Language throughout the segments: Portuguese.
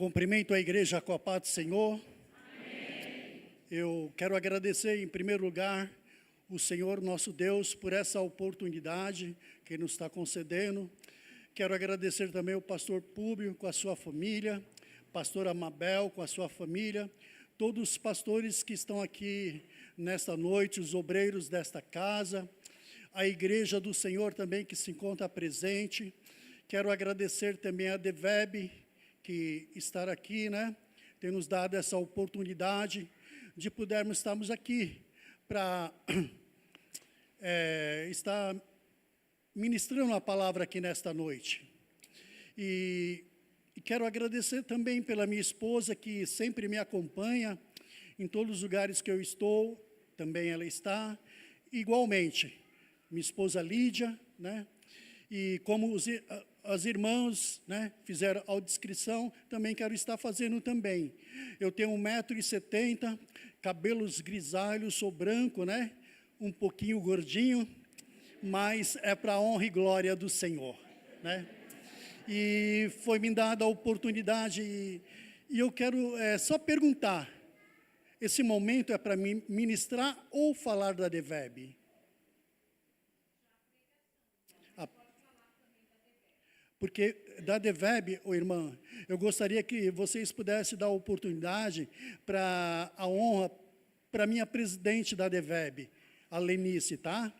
Cumprimento a igreja com a paz do Senhor. Amém. Eu quero agradecer, em primeiro lugar, o Senhor, nosso Deus, por essa oportunidade que nos está concedendo. Quero agradecer também o pastor Públio com a sua família, pastor Amabel com a sua família, todos os pastores que estão aqui nesta noite, os obreiros desta casa, a igreja do Senhor também que se encontra presente. Quero agradecer também a DEVEB, que estar aqui, tem nos dado essa oportunidade de podermos estarmos aqui para estar ministrando a palavra aqui nesta noite. E quero agradecer também pela minha esposa, que sempre me acompanha em todos os lugares que eu estou, também ela está. Igualmente, minha esposa Lídia, e como as irmãs, fizeram a descrição, também quero estar fazendo também. Eu tenho 1,70 m, cabelos grisalhos, sou branco, um pouquinho gordinho, mas é para a honra e glória do Senhor, E foi me dada a oportunidade, e eu quero só perguntar, esse momento é para ministrar ou falar da DEVEB? Porque da DEVEB, irmã, eu gostaria que vocês pudessem dar a oportunidade para a honra, para a minha presidente da DEVEB, a Lenice, tá?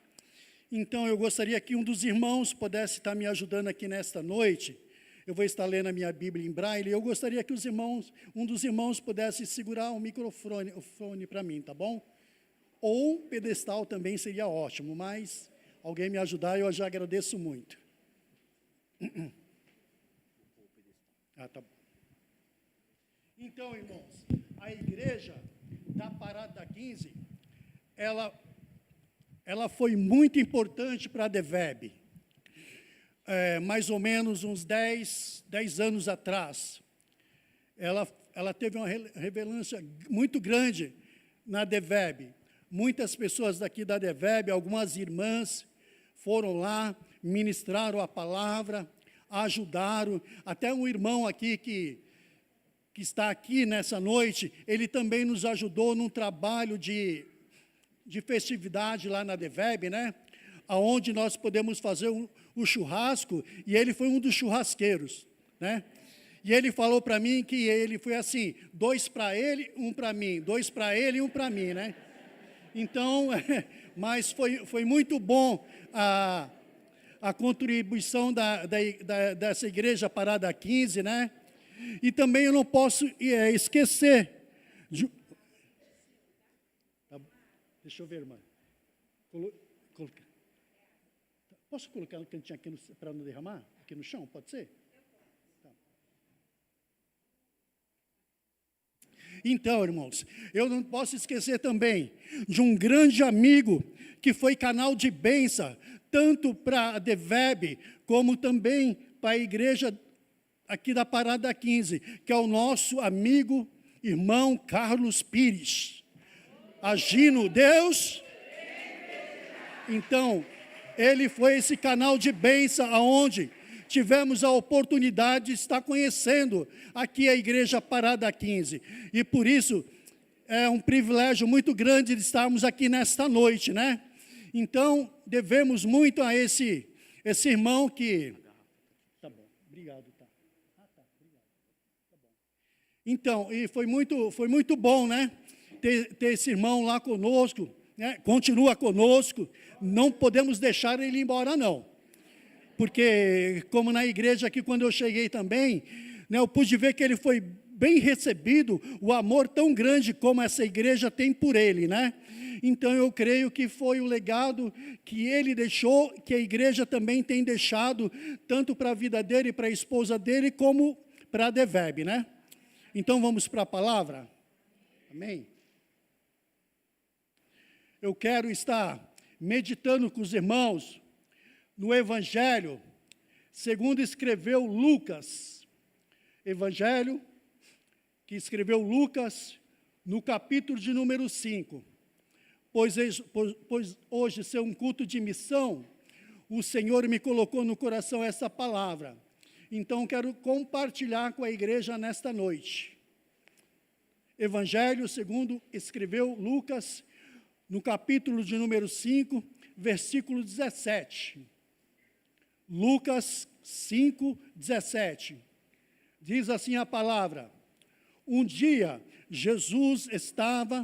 Então, eu gostaria que um dos irmãos pudesse estar me ajudando aqui nesta noite. Eu vou estar lendo a minha Bíblia em braille, e eu gostaria que um dos irmãos pudesse segurar o microfone para mim, tá bom? Ou pedestal também seria ótimo, mas alguém me ajudar, eu já agradeço muito. Tá bom. Então, irmãos, a igreja da Parada 15, ela foi muito importante para a DEVEB. Mais ou menos uns 10 anos atrás, ela teve uma relevância muito grande na DEVEB. Muitas pessoas daqui da DEVEB, algumas irmãs, foram lá, ministraram a palavra, ajudaram. Até um irmão aqui que está aqui nessa noite, ele também nos ajudou num trabalho de festividade lá na DEVEB, aonde nós podemos fazer o churrasco, e ele foi um dos churrasqueiros, E ele falou para mim que ele foi assim, 2 para ele, 1 para mim, 2 para ele e 1 para mim, Então, mas foi muito bom a contribuição dessa igreja Parada 15, E também eu não posso esquecer. Deixa eu ver, irmã. Posso colocar no cantinho aqui para não derramar? Aqui no chão, pode ser? Tá. Então, irmãos, eu não posso esquecer também de um grande amigo que foi canal de bênção, tanto para a DEVEB, como também para a igreja aqui da Parada 15, que é o nosso amigo, irmão Carlos Pires. Agindo Deus. Então, ele foi esse canal de bênção, aonde tivemos a oportunidade de estar conhecendo aqui a igreja Parada 15. E por isso, é um privilégio muito grande de estarmos aqui nesta noite, Então, devemos muito a esse irmão que... Tá bom, obrigado, tá. Tá, obrigado. Tá bom. Então, e foi muito bom, ter esse irmão lá conosco, continua conosco, não podemos deixar ele ir embora, não. Porque, como na igreja aqui, quando eu cheguei também, eu pude ver que ele foi bem recebido, o amor tão grande como essa igreja tem por ele, Então, eu creio que foi o legado que ele deixou, que a igreja também tem deixado, tanto para a vida dele, para a esposa dele, como para a DEVEB, Então, vamos para a palavra? Amém? Eu quero estar meditando com os irmãos no Evangelho, segundo escreveu Lucas. Evangelho que escreveu Lucas, no capítulo de número 5. Pois hoje, ser um culto de missão, o Senhor me colocou no coração essa palavra. Então, quero compartilhar com a igreja nesta noite. Evangelho segundo escreveu Lucas, no capítulo de número 5, versículo 17. Lucas 5, 17. Diz assim a palavra: um dia Jesus estava...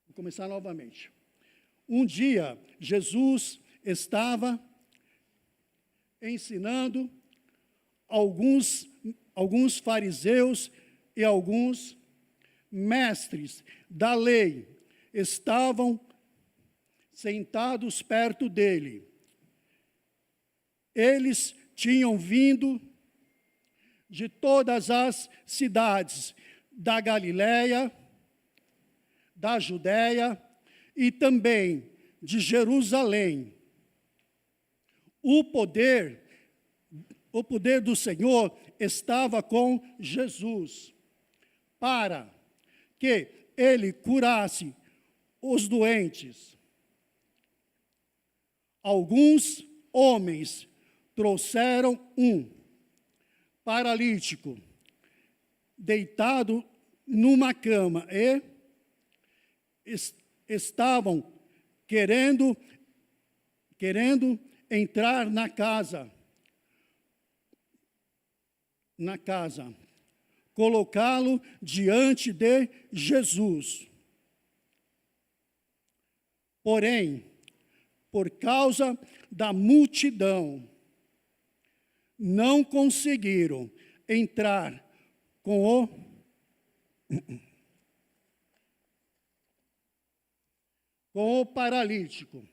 Vou começar novamente. Um dia Jesus estava ensinando alguns fariseus e alguns mestres da lei estavam sentados perto dele. Eles tinham vindo de todas as cidades da Galileia, da Judéia e também de Jerusalém. O poder do Senhor estava com Jesus, para que ele curasse os doentes. Alguns homens trouxeram um paralítico, deitado numa cama, e estavam querendo entrar na casa, colocá-lo diante de Jesus. Porém, por causa da multidão, não conseguiram entrar com o paralítico.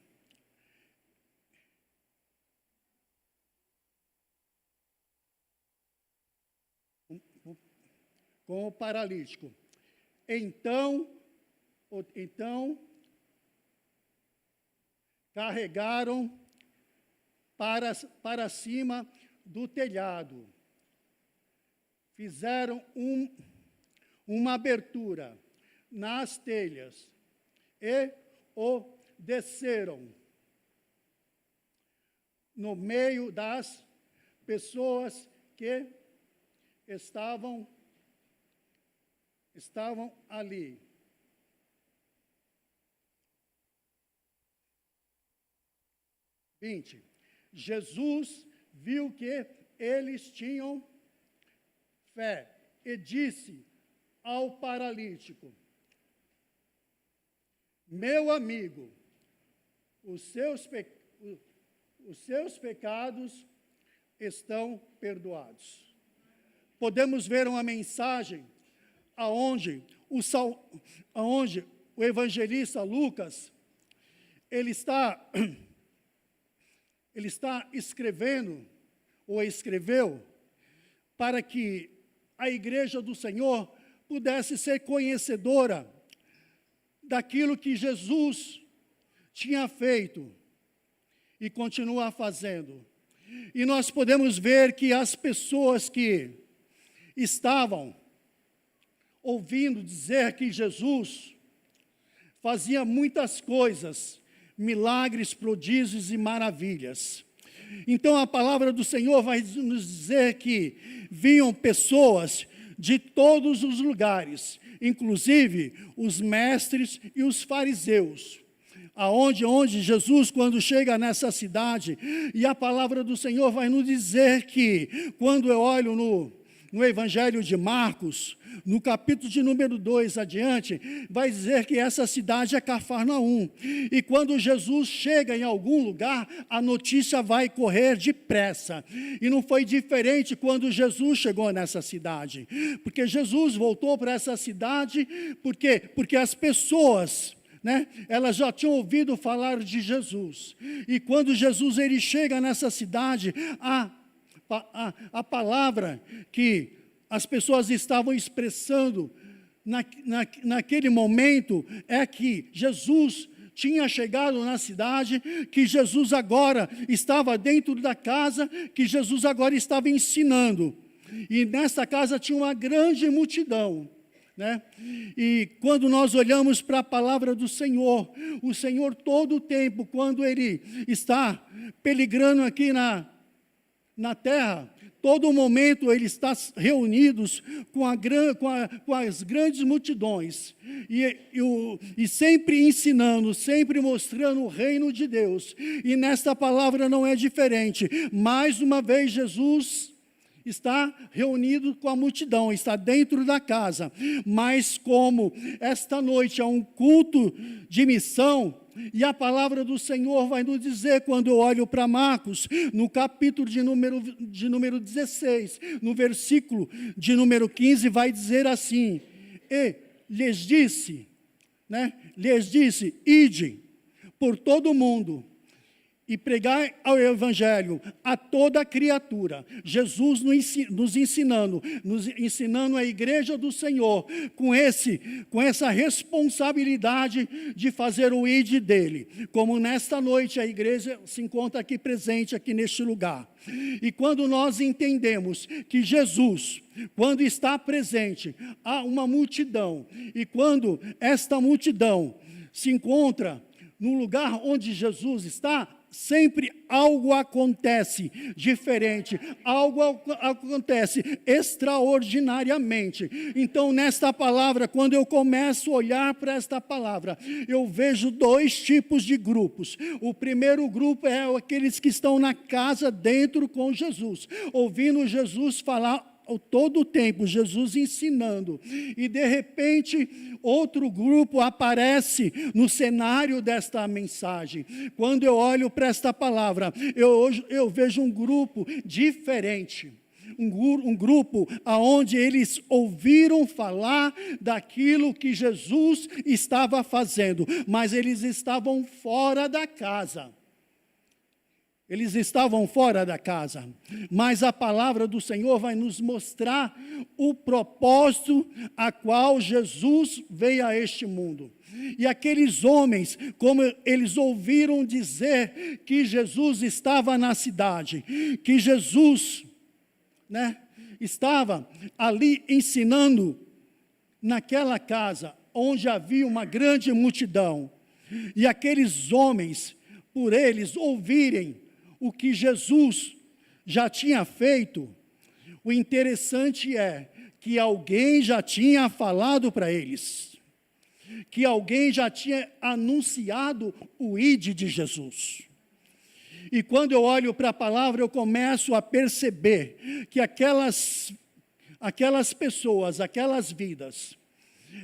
Então carregaram para cima do telhado. Fizeram uma abertura nas telhas e o desceram no meio das pessoas que estavam ali. Jesus viu que eles tinham fé e disse ao paralítico: meu amigo, os seus pecados estão perdoados. Podemos ver uma mensagem aonde o evangelista Lucas, ele está escrevendo, ou escreveu, para que a igreja do Senhor pudesse ser conhecedora daquilo que Jesus tinha feito e continua fazendo. E nós podemos ver que as pessoas que estavam ouvindo dizer que Jesus fazia muitas coisas, milagres, prodígios e maravilhas. Então a palavra do Senhor vai nos dizer que vinham pessoas de todos os lugares, inclusive os mestres e os fariseus. Onde Jesus, quando chega nessa cidade, e a palavra do Senhor vai nos dizer que, quando eu olho no Evangelho de Marcos, no capítulo de número 2 adiante, vai dizer que essa cidade é Cafarnaum. E quando Jesus chega em algum lugar, a notícia vai correr depressa. E não foi diferente quando Jesus chegou nessa cidade. Porque Jesus voltou para essa cidade, porque as pessoas, elas já tinham ouvido falar de Jesus. E quando Jesus ele chega nessa cidade, a palavra que as pessoas estavam expressando naquele momento é que Jesus tinha chegado na cidade, que Jesus agora estava dentro da casa, que Jesus agora estava ensinando. E nessa casa tinha uma grande multidão. né? E quando nós olhamos para a palavra do Senhor, o Senhor todo o tempo, quando Ele está pelegrando aqui na terra, todo momento Ele está reunido com as grandes multidões, e sempre ensinando, sempre mostrando o reino de Deus, e nesta palavra não é diferente. Mais uma vez Jesus está reunido com a multidão, está dentro da casa, mas como esta noite é um culto de missão, e a palavra do Senhor vai nos dizer, quando eu olho para Marcos, no capítulo de número 16, no versículo de número 15, vai dizer assim: e lhes disse, ide por todo o mundo, e pregai ao Evangelho a toda criatura. Jesus nos ensinando a igreja do Senhor com essa responsabilidade de fazer o ide dele. Como nesta noite a igreja se encontra aqui presente, aqui neste lugar. E quando nós entendemos que Jesus, quando está presente, há uma multidão, e quando esta multidão se encontra no lugar onde Jesus está, sempre algo acontece diferente, algo acontece extraordinariamente. Então, nesta palavra, quando eu começo a olhar para esta palavra, eu vejo dois tipos de grupos. O primeiro grupo é aqueles que estão na casa dentro com Jesus, ouvindo Jesus falar todo o tempo, Jesus ensinando, e de repente outro grupo aparece no cenário desta mensagem. Quando eu olho para esta palavra, eu vejo um grupo diferente, um grupo onde eles ouviram falar daquilo que Jesus estava fazendo, mas eles estavam fora da casa. Eles estavam fora da casa, mas a palavra do Senhor vai nos mostrar o propósito a qual Jesus veio a este mundo. E aqueles homens, como eles ouviram dizer que Jesus estava na cidade, que Jesus, estava ali ensinando naquela casa, onde havia uma grande multidão, e aqueles homens, por eles ouvirem o que Jesus já tinha feito, o interessante é que alguém já tinha falado para eles, que alguém já tinha anunciado o ide de Jesus. E quando eu olho para a palavra, eu começo a perceber que aquelas pessoas, aquelas vidas,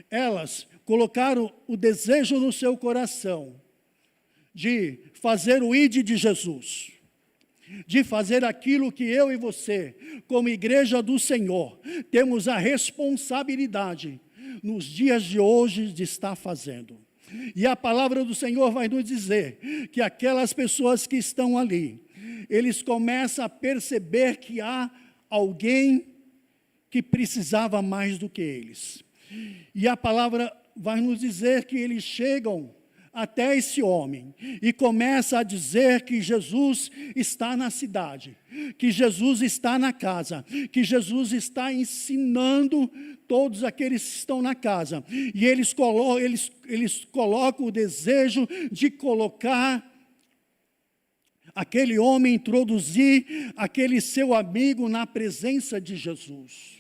elas colocaram o desejo no seu coração de fazer o ide de Jesus, de fazer aquilo que eu e você, como igreja do Senhor, temos a responsabilidade, nos dias de hoje, de estar fazendo. E a palavra do Senhor vai nos dizer que aquelas pessoas que estão ali, eles começam a perceber que há alguém que precisava mais do que eles. E a palavra vai nos dizer que eles chegam até esse homem e começa a dizer que Jesus está na cidade, que Jesus está na casa, que Jesus está ensinando todos aqueles que estão na casa, e eles colocam o desejo de colocar aquele homem, introduzir aquele seu amigo na presença de Jesus.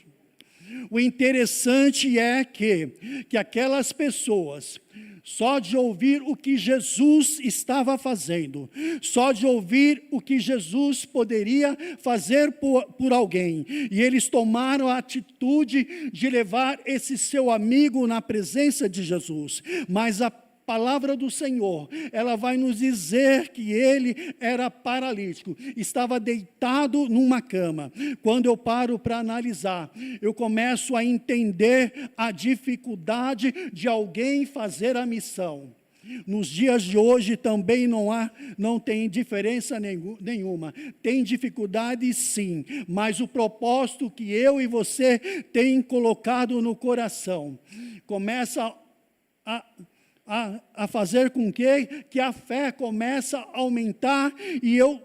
O interessante é que aquelas pessoas, só de ouvir o que Jesus estava fazendo, só de ouvir o que Jesus poderia fazer por alguém, e eles tomaram a atitude de levar esse seu amigo na presença de Jesus. Mas a palavra do Senhor, ela vai nos dizer que ele era paralítico, estava deitado numa cama. Quando eu paro para analisar, eu começo a entender a dificuldade de alguém fazer a missão. Nos dias de hoje também não tem diferença nenhuma, tem dificuldade sim, mas o propósito que eu e você tem colocado no coração, começa a fazer com que a fé comece a aumentar, e eu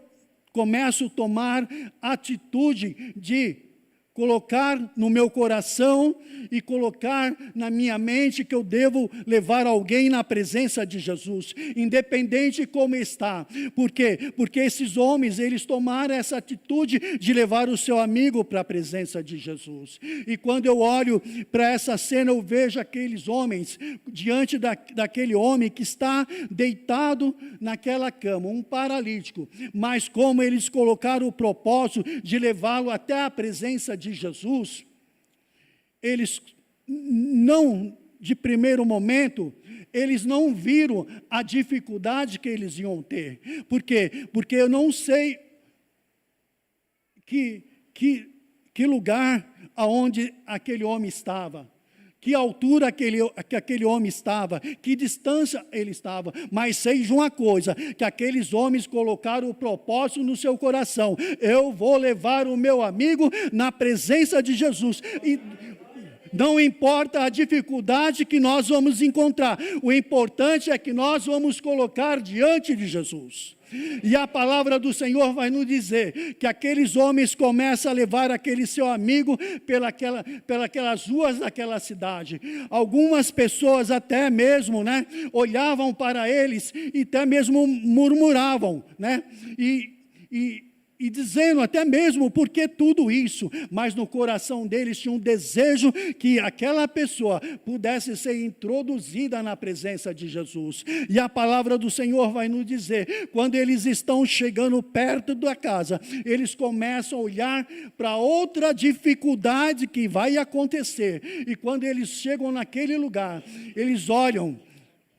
começo a tomar atitude de colocar no meu coração e colocar na minha mente que eu devo levar alguém na presença de Jesus, independente como está. Por quê? Porque esses homens, eles tomaram essa atitude de levar o seu amigo para a presença de Jesus. E quando eu olho para essa cena, eu vejo aqueles homens diante daquele homem que está deitado naquela cama, um paralítico, mas como eles colocaram o propósito de levá-lo até a presença de Jesus, eles não, de primeiro momento, eles não viram a dificuldade que eles iam ter. Por quê? Porque eu não sei que lugar aonde aquele homem estava, que altura que aquele homem estava, que distância ele estava, mas sei de uma coisa, que aqueles homens colocaram o propósito no seu coração: eu vou levar o meu amigo na presença de Jesus. E não importa a dificuldade que nós vamos encontrar, o importante é que nós vamos colocar diante de Jesus. E a palavra do Senhor vai nos dizer que aqueles homens começam a levar aquele seu amigo pelas ruas daquela cidade. Algumas pessoas até mesmo, olhavam para eles e até mesmo murmuravam, e dizendo até mesmo por que tudo isso, mas no coração deles tinha um desejo que aquela pessoa pudesse ser introduzida na presença de Jesus. E a palavra do Senhor vai nos dizer, quando eles estão chegando perto da casa, eles começam a olhar para outra dificuldade que vai acontecer, e quando eles chegam naquele lugar, eles olham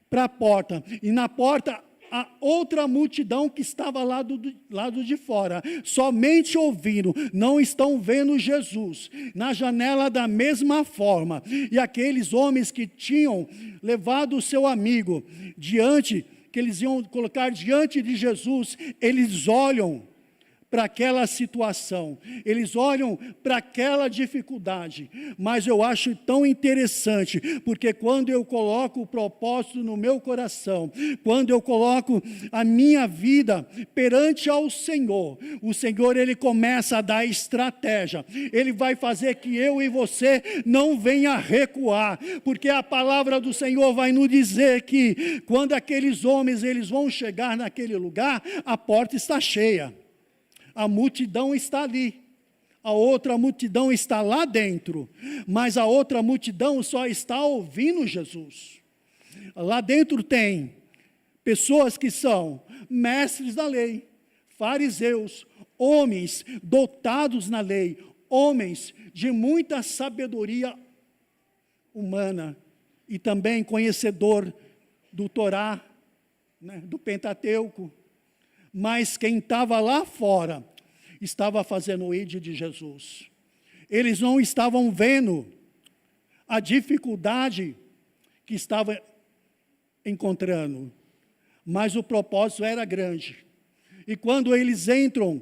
para a porta, e na porta a outra multidão que estava lá do lado de fora, somente ouvindo, não estão vendo Jesus, na janela da mesma forma. E aqueles homens que tinham levado o seu amigo que eles iam colocar diante de Jesus, eles olham para aquela situação, eles olham para aquela dificuldade, mas eu acho tão interessante, porque quando eu coloco o propósito no meu coração, quando eu coloco a minha vida perante ao Senhor, o Senhor, Ele começa a dar estratégia, Ele vai fazer que eu e você não venha recuar, porque a palavra do Senhor vai nos dizer que quando aqueles homens, eles vão chegar naquele lugar, a porta está cheia. A multidão está ali, a outra multidão está lá dentro, mas a outra multidão só está ouvindo Jesus. Lá dentro tem pessoas que são mestres da lei, fariseus, homens dotados na lei, homens de muita sabedoria humana e também conhecedor do Torá, do Pentateuco. Mas quem estava lá fora estava fazendo o ID de Jesus. Eles não estavam vendo a dificuldade que estava encontrando, mas o propósito era grande. E quando eles entram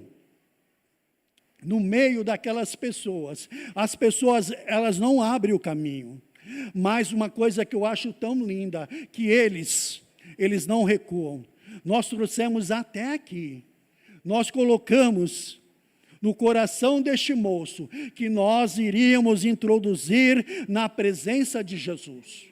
no meio daquelas pessoas, as pessoas, elas não abrem o caminho. Mas uma coisa que eu acho tão linda, que eles não recuam. Nós trouxemos até aqui, nós colocamos no coração deste moço, que nós iríamos introduzir na presença de Jesus,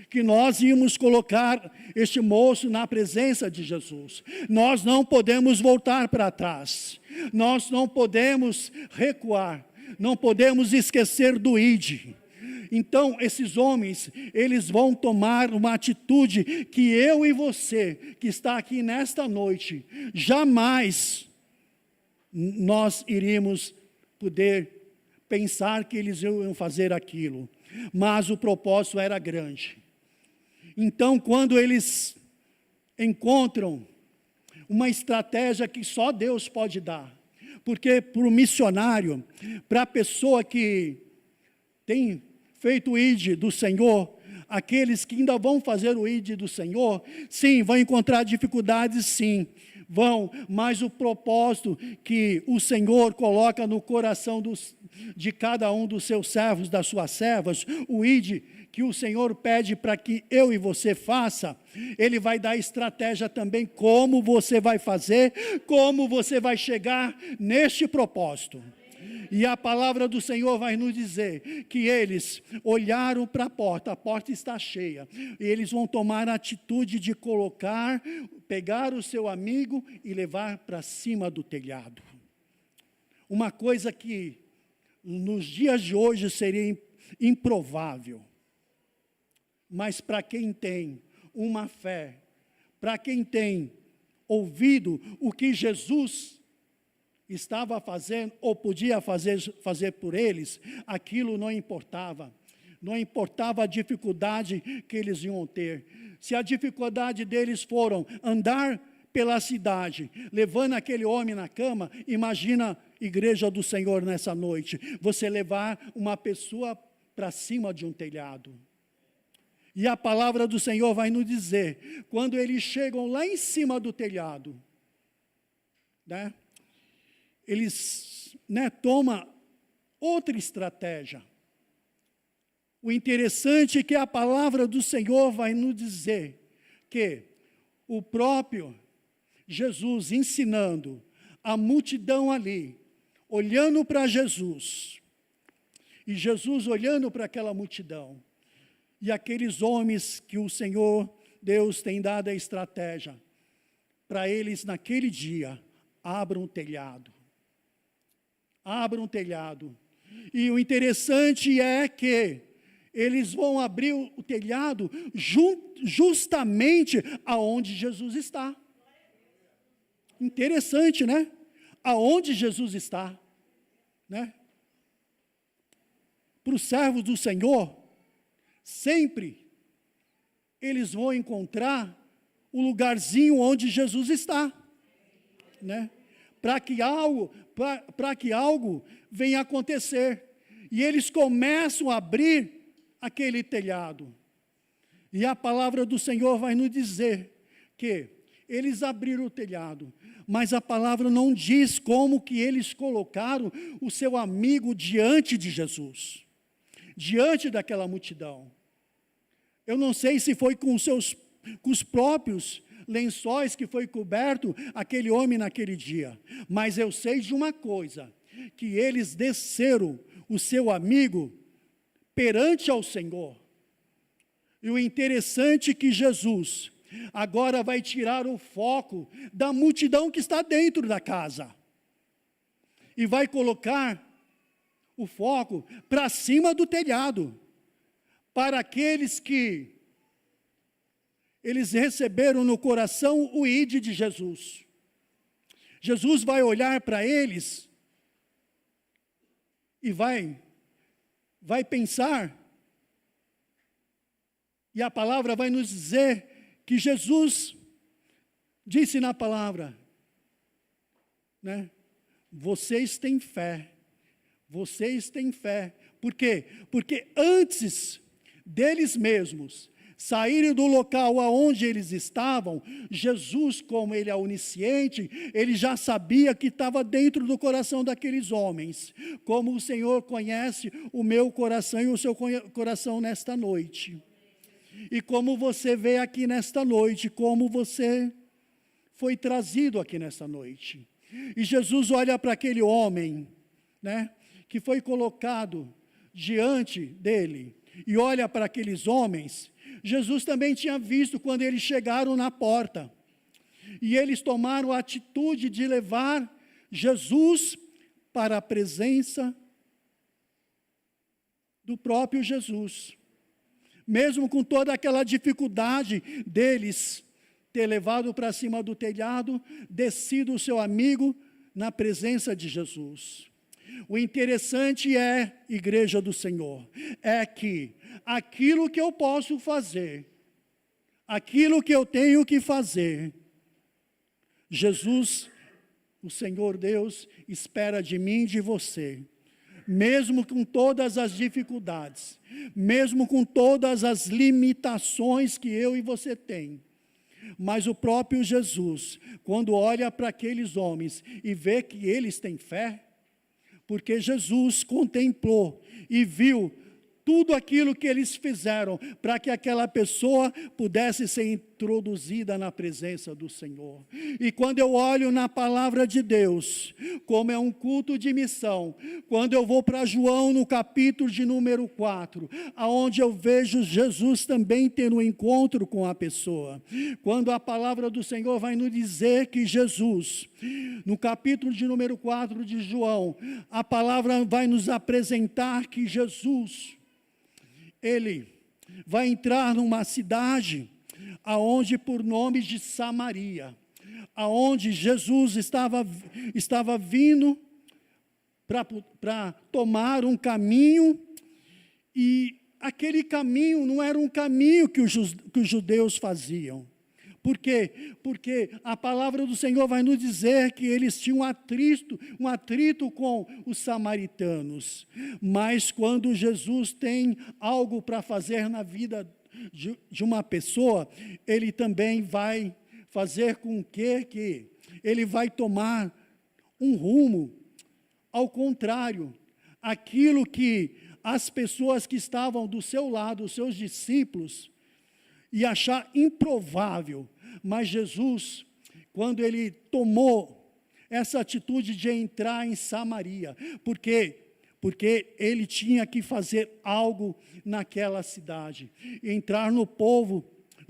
que nós íamos colocar este moço na presença de Jesus. Nós não podemos voltar para trás, nós não podemos recuar, não podemos esquecer do ID. Então, esses homens, eles vão tomar uma atitude que eu e você, que está aqui nesta noite, jamais nós iríamos poder pensar que eles iam fazer aquilo. Mas o propósito era grande. Então, quando eles encontram uma estratégia que só Deus pode dar, porque para o missionário, para a pessoa que tem feito o ID do Senhor, aqueles que ainda vão fazer o ID do Senhor, sim, vão encontrar dificuldades, sim, vão, mas o propósito que o Senhor coloca no coração de cada um dos seus servos, das suas servas, o ID que o Senhor pede para que eu e você faça, Ele vai dar estratégia também, como você vai fazer, como você vai chegar neste propósito. E a palavra do Senhor vai nos dizer que eles olharam para a porta está cheia, e eles vão tomar a atitude de pegar o seu amigo e levar para cima do telhado. Uma coisa que nos dias de hoje seria improvável, mas para quem tem uma fé, para quem tem ouvido o que Jesus estava fazendo, ou podia fazer por eles, aquilo não importava. Não importava a dificuldade que eles iam ter. Se a dificuldade deles foram andar pela cidade, levando aquele homem na cama, imagina, igreja do Senhor, nessa noite, você levar uma pessoa para cima de um telhado. E a palavra do Senhor vai nos dizer, quando eles chegam lá em cima do telhado, né, eles tomam outra estratégia. O interessante é que a palavra do Senhor vai nos dizer que o próprio Jesus ensinando, a multidão ali, olhando para Jesus, e Jesus olhando para aquela multidão, e aqueles homens que o Senhor Deus tem dado a estratégia, para eles naquele dia, abram o telhado. Abram o telhado. E o interessante é que eles vão abrir o telhado justamente aonde Jesus está. Interessante, né? Aonde Jesus está, né? Para os servos do Senhor, sempre eles vão encontrar o lugarzinho onde Jesus está, né? Para que algo venha acontecer. E eles começam a abrir aquele telhado. E a palavra do Senhor vai nos dizer que eles abriram o telhado, mas a palavra não diz como que eles colocaram o seu amigo diante de Jesus, diante daquela multidão. Eu não sei se foi com os próprios lençóis que foi coberto aquele homem naquele dia, mas eu sei de uma coisa, que eles desceram o seu amigo perante ao Senhor. E o interessante é que Jesus agora vai tirar o foco da multidão que está dentro da casa e vai colocar o foco para cima do telhado, para aqueles que eles receberam no coração o ide de Jesus. Jesus vai olhar para eles e vai pensar, e a palavra vai nos dizer que Jesus disse na palavra, né? Vocês têm fé, por quê? Porque antes deles mesmos saírem do local aonde eles estavam, Jesus, como ele é onisciente, ele já sabia que estava dentro do coração daqueles homens, como o Senhor conhece o meu coração e o seu coração nesta noite. E como você vê aqui nesta noite, como você foi trazido aqui nesta noite. E Jesus olha para aquele homem, né, que foi colocado diante dele, e olha para aqueles homens. Jesus também tinha visto quando eles chegaram na porta, e eles tomaram a atitude de levar Jesus para a presença do próprio Jesus. Mesmo com toda aquela dificuldade deles ter levado para cima do telhado, descido o seu amigo na presença de Jesus. O interessante é, igreja do Senhor, é que aquilo que eu posso fazer, aquilo que eu tenho que fazer, Jesus, o Senhor Deus, espera de mim e de você. Mesmo com todas as dificuldades, mesmo com todas as limitações que eu e você tem, mas o próprio Jesus, quando olha para aqueles homens e vê que eles têm fé, porque Jesus contemplou e viu tudo aquilo que eles fizeram para que aquela pessoa pudesse ser introduzida na presença do Senhor. E quando eu olho na palavra de Deus, como é um culto de missão, quando eu vou para João no capítulo de número 4, aonde eu vejo Jesus também tendo um encontro com a pessoa, quando a palavra do Senhor vai nos dizer que Jesus, no capítulo de número 4 de João, a palavra vai nos apresentar que Jesus, ele vai entrar numa cidade aonde por nome de Samaria, aonde Jesus estava vindo para tomar um caminho, e aquele caminho não era um caminho que os judeus faziam. Por quê? Porque a palavra do Senhor vai nos dizer que eles tinham um atrito com os samaritanos. Mas quando Jesus tem algo para fazer na vida de uma pessoa, ele também vai fazer com que ele vai tomar um rumo ao contrário. Aquilo que as pessoas que estavam do seu lado, os seus discípulos, e achar improvável, mas Jesus, quando ele tomou essa atitude de entrar em Samaria, porque ele tinha que fazer algo naquela cidade, entrar num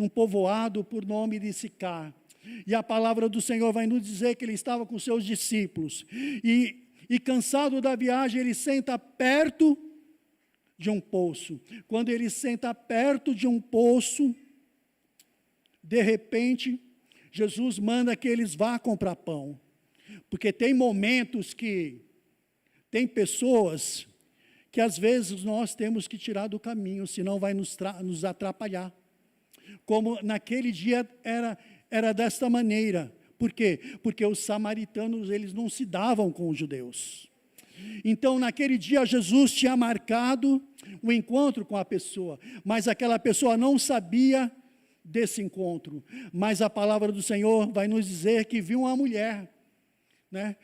povoado por nome de Sicar, e a palavra do Senhor vai nos dizer que ele estava com seus discípulos, e cansado da viagem, ele senta perto de um poço. Quando ele senta perto de um poço, de repente, Jesus manda que eles vá comprar pão. Porque tem momentos que, tem pessoas que às vezes nós temos que tirar do caminho, senão vai nos atrapalhar. Como naquele dia era desta maneira. Por quê? Porque os samaritanos, eles não se davam com os judeus. Então, naquele dia, Jesus tinha marcado o encontro com a pessoa, mas aquela pessoa não sabia desse encontro. Mas a palavra do Senhor vai nos dizer que viu uma mulher,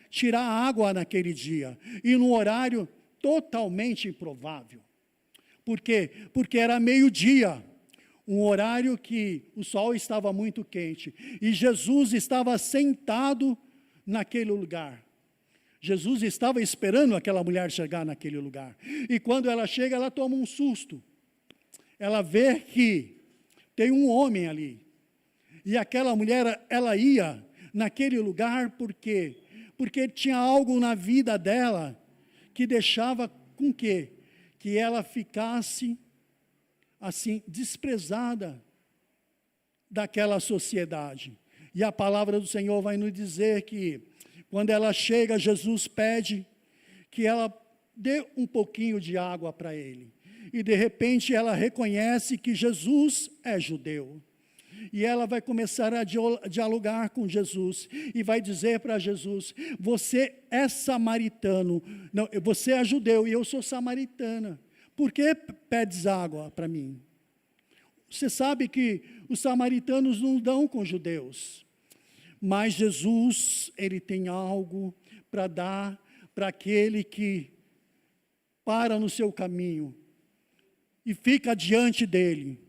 tirar água naquele dia, e num horário totalmente improvável. Por quê? Porque era meio-dia, um horário que o sol estava muito quente, e Jesus estava sentado naquele lugar. Jesus estava esperando aquela mulher chegar naquele lugar. E quando ela chega, ela toma um susto. Ela vê que tem um homem ali. E aquela mulher, ela ia naquele lugar porque tinha algo na vida dela que deixava com que ela ficasse assim desprezada daquela sociedade. E a palavra do Senhor vai nos dizer que quando ela chega, Jesus pede que ela dê um pouquinho de água para ele. E de repente ela reconhece que Jesus é judeu. E ela vai começar a dialogar com Jesus. E vai dizer para Jesus: você é samaritano. Não, você é judeu e eu sou samaritana. Por que pedes água para mim? Você sabe que os samaritanos não dão com os judeus. Mas Jesus, ele tem algo para dar para aquele que para no seu caminho e fica diante dele.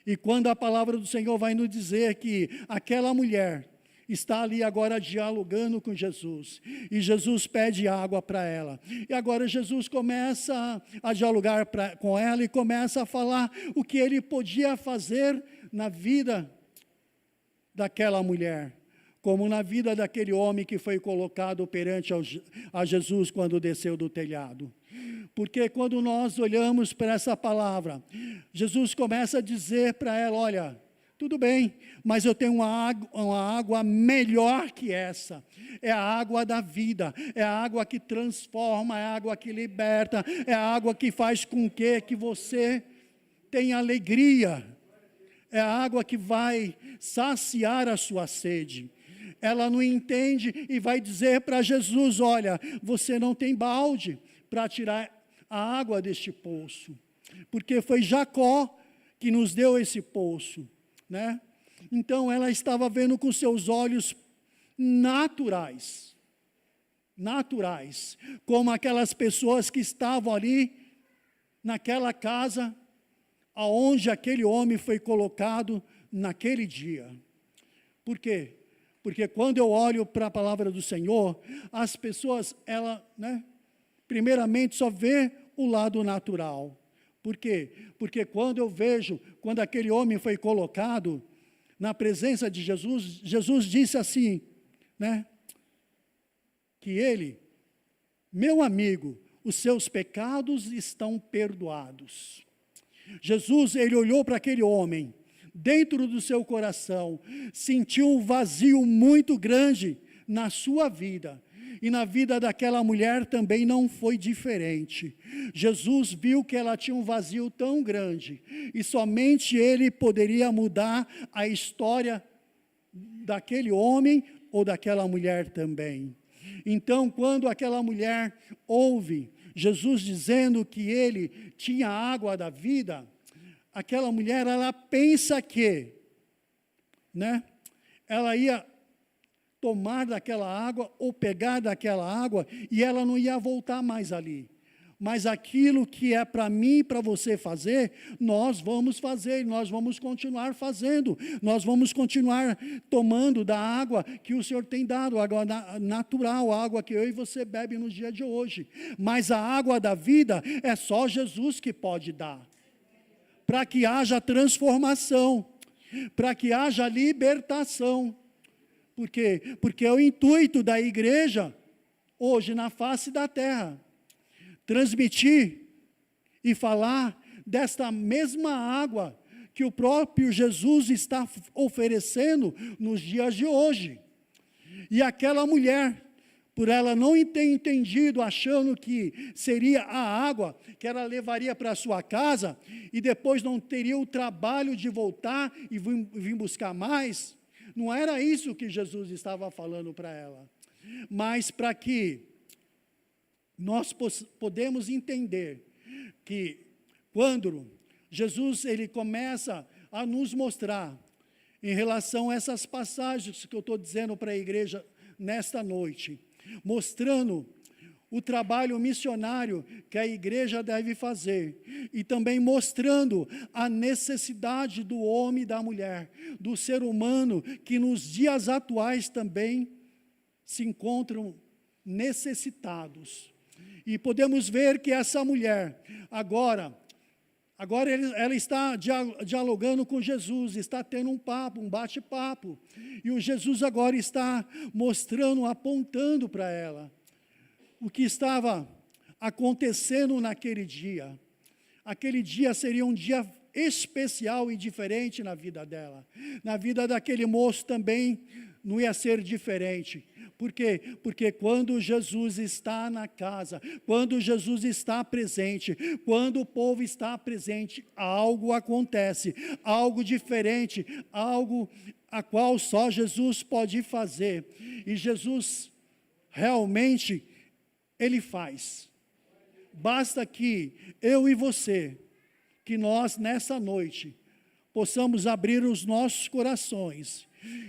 E quando a palavra do Senhor vai nos dizer que aquela mulher está ali agora dialogando com Jesus, e Jesus pede água para ela, e agora Jesus começa a dialogar com ela e começa a falar o que ele podia fazer na vida daquela mulher, como na vida daquele homem que foi colocado perante a Jesus quando desceu do telhado. Porque quando nós olhamos para essa palavra, Jesus começa a dizer para ela: olha, tudo bem, mas eu tenho uma água melhor que essa. É a água da vida, é a água que transforma, é a água que liberta, é a água que faz com que você tenha alegria. É a água que vai saciar a sua sede. Ela não entende e vai dizer para Jesus: olha, você não tem balde para tirar a água deste poço, porque foi Jacó que nos deu esse poço, Então ela estava vendo com seus olhos naturais, como aquelas pessoas que estavam ali naquela casa aonde aquele homem foi colocado naquele dia. Por quê? Porque quando eu olho para a palavra do Senhor, as pessoas, primeiramente só vê o lado natural. Por quê? Porque quando aquele homem foi colocado na presença de Jesus, Jesus disse assim, que ele, meu amigo, os seus pecados estão perdoados. Jesus, ele olhou para aquele homem, dentro do seu coração, sentiu um vazio muito grande na sua vida, e na vida daquela mulher também não foi diferente. Jesus viu que ela tinha um vazio tão grande, e somente ele poderia mudar a história daquele homem ou daquela mulher também. Então, quando aquela mulher ouve Jesus dizendo que ele tinha a água da vida, aquela mulher, ela pensa que, ela ia tomar daquela água ou pegar daquela água e ela não ia voltar mais ali. Mas aquilo que é para mim e para você fazer, nós vamos fazer, nós vamos continuar fazendo, nós vamos continuar tomando da água que o Senhor tem dado, água natural, a água que eu e você bebe no dia de hoje. Mas a água da vida é só Jesus que pode dar, para que haja transformação, para que haja libertação. Por quê? Porque é o intuito da igreja, hoje na face da terra, transmitir e falar desta mesma água que o próprio Jesus está oferecendo nos dias de hoje. E aquela mulher, por ela não ter entendido, achando que seria a água que ela levaria para a sua casa, e depois não teria o trabalho de voltar e vir buscar mais, não era isso que Jesus estava falando para ela. Mas para que nós podemos entender que quando Jesus ele começa a nos mostrar em relação a essas passagens que eu estou dizendo para a igreja nesta noite, mostrando o trabalho missionário que a igreja deve fazer, e também mostrando a necessidade do homem e da mulher, do ser humano, que nos dias atuais também se encontram necessitados. E podemos ver que essa mulher, agora ela está dialogando com Jesus, está tendo um bate-papo, e o Jesus agora está mostrando, apontando para ela o que estava acontecendo naquele dia. Aquele dia seria um dia especial e diferente na vida dela. Na vida daquele moço também não ia ser diferente. Por quê? Porque quando Jesus está na casa, quando Jesus está presente, quando o povo está presente, algo acontece, algo diferente, algo a qual só Jesus pode fazer. E Jesus realmente, Ele faz. Basta que eu e você, que nós nessa noite, possamos abrir os nossos corações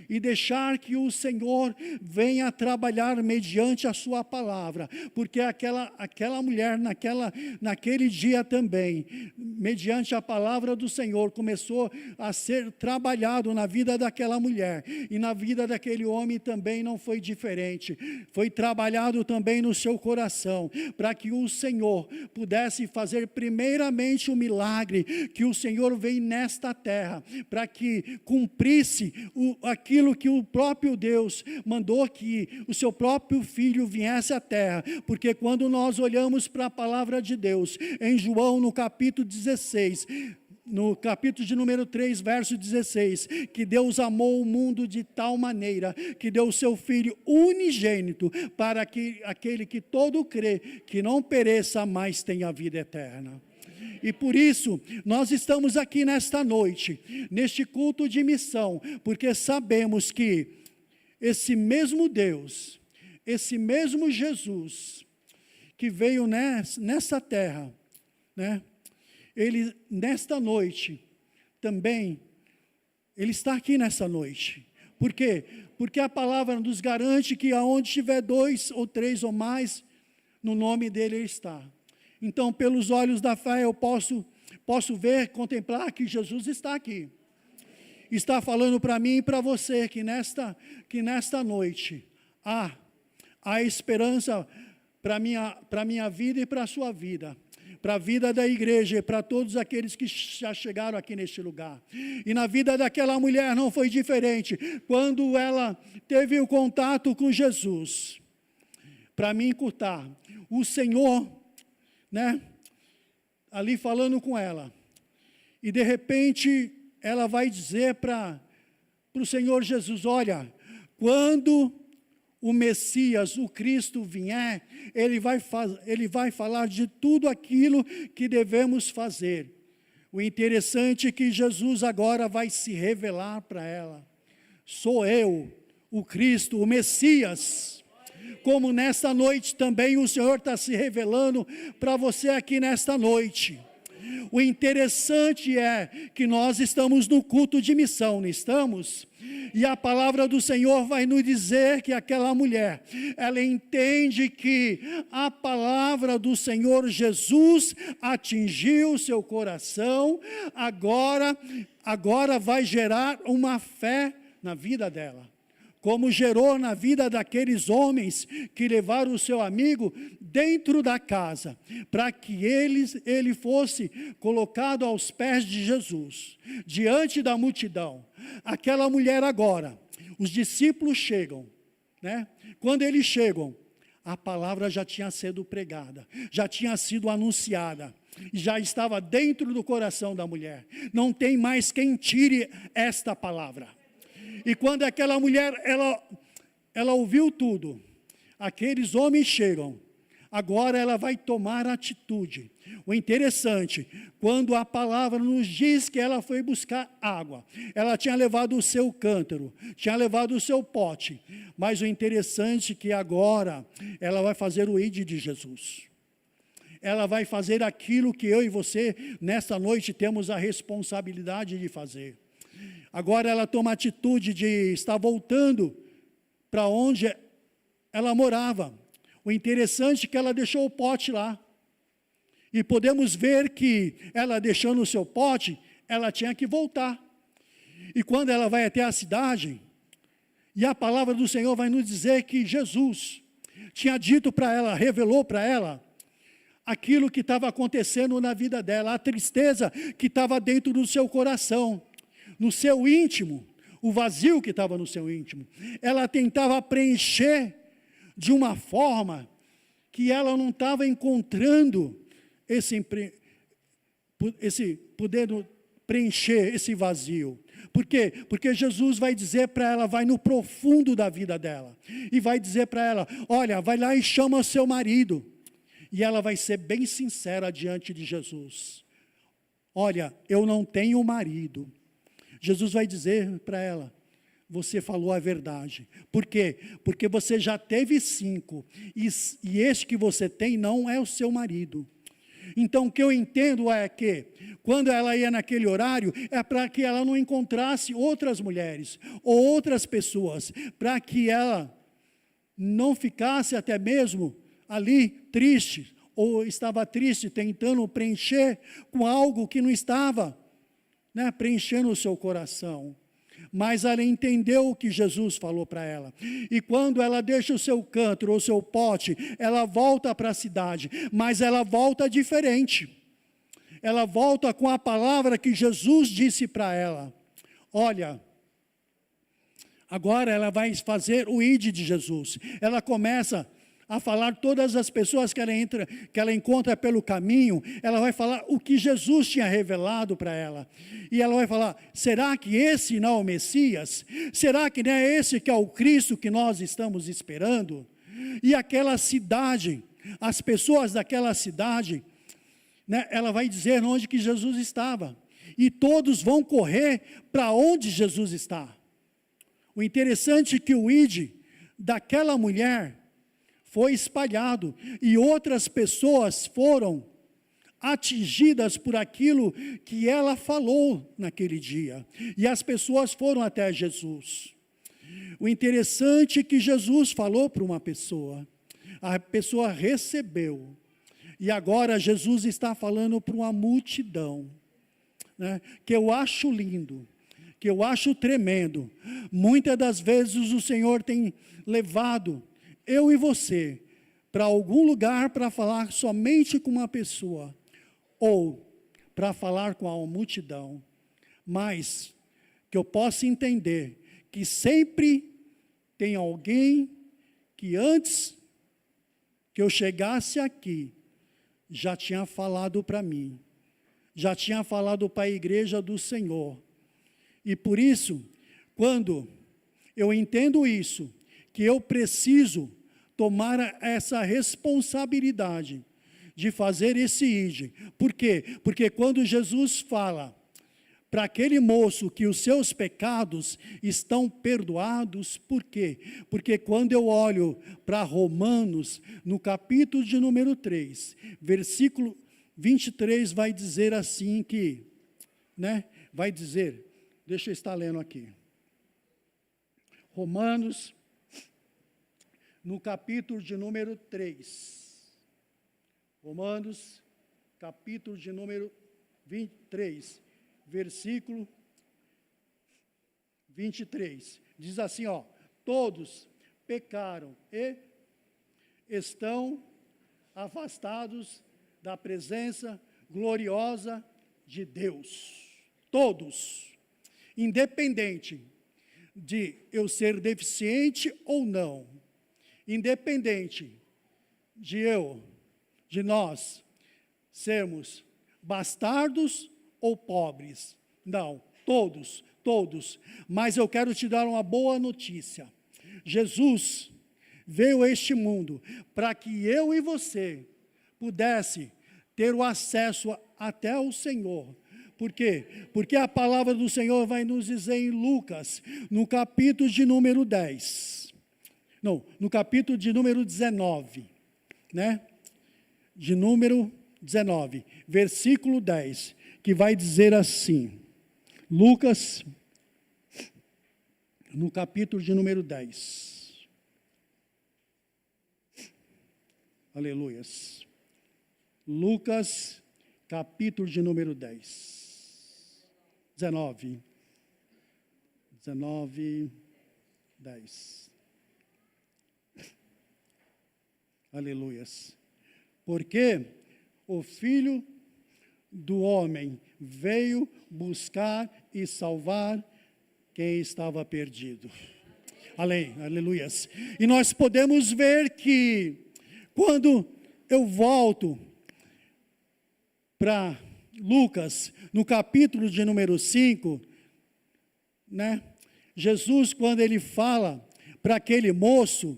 e deixar que o Senhor venha trabalhar mediante a sua palavra, porque aquela mulher naquele dia também, mediante a palavra do Senhor, começou a ser trabalhado na vida daquela mulher, e na vida daquele homem também não foi diferente, foi trabalhado também no seu coração, para que o Senhor pudesse fazer primeiramente o milagre, que o Senhor veio nesta terra, para que cumprisse aquilo que o próprio Deus mandou, que o seu próprio Filho viesse à terra, porque quando nós olhamos para a palavra de Deus, em João no capítulo 16, no capítulo de número 3, verso 16, que Deus amou o mundo de tal maneira, que deu o seu Filho unigênito, para que aquele que todo crê, que não pereça, mas tenha vida eterna. E por isso, nós estamos aqui nesta noite, neste culto de missão, porque sabemos que esse mesmo Deus, esse mesmo Jesus, que veio nessa terra, Ele, nesta noite, também, Ele está aqui nessa noite. Por quê? Porque a palavra nos garante que aonde tiver 2 ou 3 ou mais, no nome dEle Ele está. Então, pelos olhos da fé, eu posso ver, contemplar que Jesus está aqui. Está falando para mim e para você que nesta noite há esperança para a minha vida e para a sua vida, para a vida da igreja e para todos aqueles que já chegaram aqui neste lugar. E na vida daquela mulher não foi diferente. Quando ela teve o contato com Jesus, para me encurtar, o Senhor, ali falando com ela, e de repente ela vai dizer para o Senhor Jesus: olha, quando o Messias, o Cristo vier, ele vai falar de tudo aquilo que devemos fazer. O interessante é que Jesus agora vai se revelar para ela: sou eu, o Cristo, o Messias. Como nesta noite também o Senhor está se revelando para você aqui nesta noite. O interessante é que nós estamos no culto de missão, não estamos? E a palavra do Senhor vai nos dizer que aquela mulher, ela entende que a palavra do Senhor Jesus atingiu seu coração, agora vai gerar uma fé na vida dela. Como gerou na vida daqueles homens que levaram o seu amigo dentro da casa, para que ele fosse colocado aos pés de Jesus, diante da multidão. Aquela mulher agora, os discípulos chegam, Quando eles chegam, a palavra já tinha sido pregada, já tinha sido anunciada, já estava dentro do coração da mulher. Não tem mais quem tire esta palavra. E quando aquela mulher, ela ouviu tudo, aqueles homens chegam, agora ela vai tomar atitude. O interessante, quando a palavra nos diz que ela foi buscar água, ela tinha levado o seu cântaro, tinha levado o seu pote, mas o interessante é que agora ela vai fazer o ide de Jesus. Ela vai fazer aquilo que eu e você, nesta noite, temos a responsabilidade de fazer. Agora ela toma a atitude de estar voltando para onde ela morava. O interessante é que ela deixou o pote lá. E podemos ver que ela deixando o seu pote, ela tinha que voltar. E quando ela vai até a cidade, e a palavra do Senhor vai nos dizer que Jesus tinha dito para ela, revelou para ela, aquilo que estava acontecendo na vida dela, a tristeza que estava dentro do seu coração. No seu íntimo, o vazio que estava no seu íntimo. Ela tentava preencher de uma forma que ela não estava encontrando podendo preencher esse vazio. Por quê? Porque Jesus vai dizer para ela, vai no profundo da vida dela, e vai dizer para ela: olha, vai lá e chama seu marido. E ela vai ser bem sincera diante de Jesus: olha, eu não tenho marido. Jesus vai dizer para ela: você falou a verdade. Por quê? Porque você já teve 5, e este que você tem não é o seu marido. Então o que eu entendo é que, quando ela ia naquele horário, é para que ela não encontrasse outras mulheres, ou outras pessoas, para que ela não ficasse até mesmo ali triste, ou estava triste, tentando preencher com algo que não estava preenchendo o seu coração. Mas ela entendeu o que Jesus falou para ela. E quando ela deixa o seu cântaro, o seu pote, ela volta para a cidade, mas ela volta diferente. Ela volta com a palavra que Jesus disse para ela. Olha, agora ela vai fazer o ide de Jesus. Ela começa a falar todas as pessoas que ela encontra pelo caminho, ela vai falar o que Jesus tinha revelado para ela. E ela vai falar: será que esse não é o Messias? Será que não é esse que é o Cristo que nós estamos esperando? E aquela cidade, as pessoas daquela cidade, ela vai dizer onde que Jesus estava. E todos vão correr para onde Jesus está. O interessante é que o ide daquela mulher foi espalhado, e outras pessoas foram atingidas por aquilo que ela falou naquele dia, e as pessoas foram até Jesus. O interessante é que Jesus falou para uma pessoa, a pessoa recebeu, E agora Jesus está falando para uma multidão, né, que eu acho lindo, que eu acho tremendo. Muitas das vezes o Senhor tem levado eu e você para algum lugar para falar somente com uma pessoa, ou para falar com a multidão, mas que eu possa entender que sempre tem alguém que antes que eu chegasse aqui, já tinha falado para mim, já tinha falado para a igreja do Senhor. E por isso, quando eu entendo isso, que eu preciso tomar essa responsabilidade de fazer esse ID. Por quê? Porque quando Jesus fala para aquele moço que os seus pecados estão perdoados, por quê? Porque quando eu olho para Romanos, no capítulo de número 3, versículo 23, vai dizer assim que, né? Vai dizer, deixa eu estar lendo aqui. Romanos, no capítulo de número 3. Romanos, capítulo de número 23. Versículo 23, diz assim, ó: todos pecaram e estão afastados da presença gloriosa de Deus. Todos, independente de eu ser deficiente ou não, independente de nós sermos bastardos ou pobres, não, todos, mas eu quero te dar uma boa notícia. Jesus veio a este mundo para que eu e você pudesse ter o acesso até o Senhor. Por quê? Porque a palavra do Senhor vai nos dizer em Lucas, no capítulo de número 10, não, no capítulo de número 19, né? De número 19, versículo 10, que vai dizer assim, Lucas, no capítulo de número 10, aleluias, Lucas, capítulo de número 10, 19, 10, aleluias, porque o Filho do homem veio buscar e salvar quem estava perdido. Aleluias. E nós podemos ver que quando eu volto para Lucas, no capítulo de número 5, né? Jesus, quando ele fala para aquele moço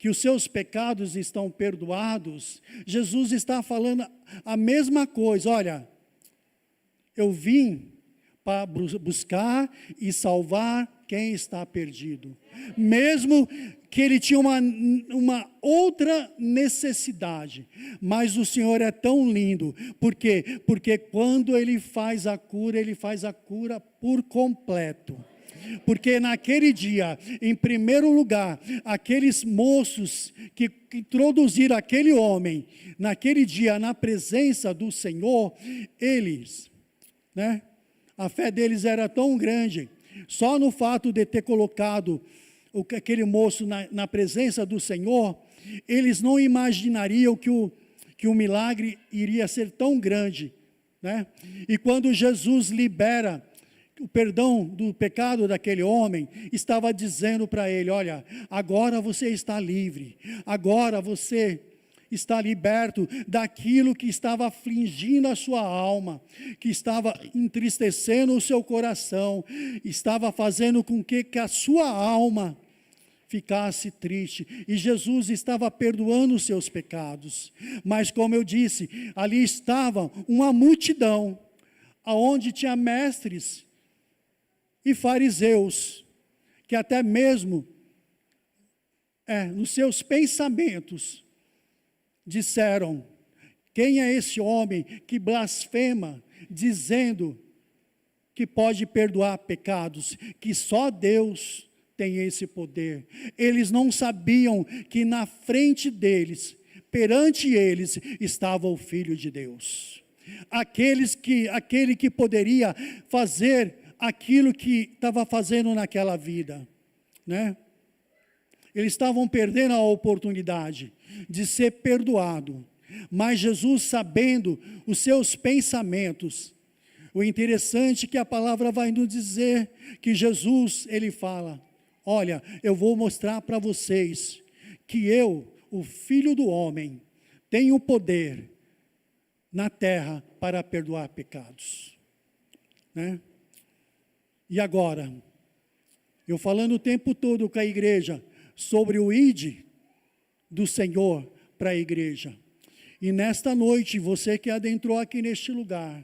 que os seus pecados estão perdoados, Jesus está falando a mesma coisa. Olha, eu vim para buscar e salvar quem está perdido. Mesmo que ele tinha uma outra necessidade, mas o Senhor é tão lindo. Por quê? Porque quando ele faz a cura por completo. Porque naquele dia, em primeiro lugar, aqueles moços que introduziram aquele homem, naquele dia, na presença do Senhor, eles, né, a fé deles era tão grande, só no fato de ter colocado aquele moço na presença do Senhor, eles não imaginariam que o milagre iria ser tão grande, né? E quando Jesus libera o perdão do pecado daquele homem, estava dizendo para ele, olha, agora você está livre, agora você está liberto daquilo que estava afligindo a sua alma, que estava entristecendo o seu coração, estava fazendo com que a sua alma ficasse triste, e Jesus estava perdoando os seus pecados, mas como eu disse, ali estava uma multidão, aonde tinha mestres e fariseus, que até mesmo, nos seus pensamentos, disseram, quem é esse homem que blasfema, dizendo que pode perdoar pecados, que só Deus tem esse poder. Eles não sabiam que na frente deles, perante eles estava o Filho de Deus. Aquele que poderia fazer aquilo que estava fazendo naquela vida, né? Eles estavam perdendo a oportunidade de ser perdoado, mas Jesus, sabendo os seus pensamentos, o interessante é que a palavra vai nos dizer que Jesus, ele fala: olha, eu vou mostrar para vocês que eu, o Filho do Homem, tenho poder na terra para perdoar pecados, né? E agora, eu falando o tempo todo com a igreja sobre o ide do Senhor para a igreja. E nesta noite, você que adentrou aqui neste lugar,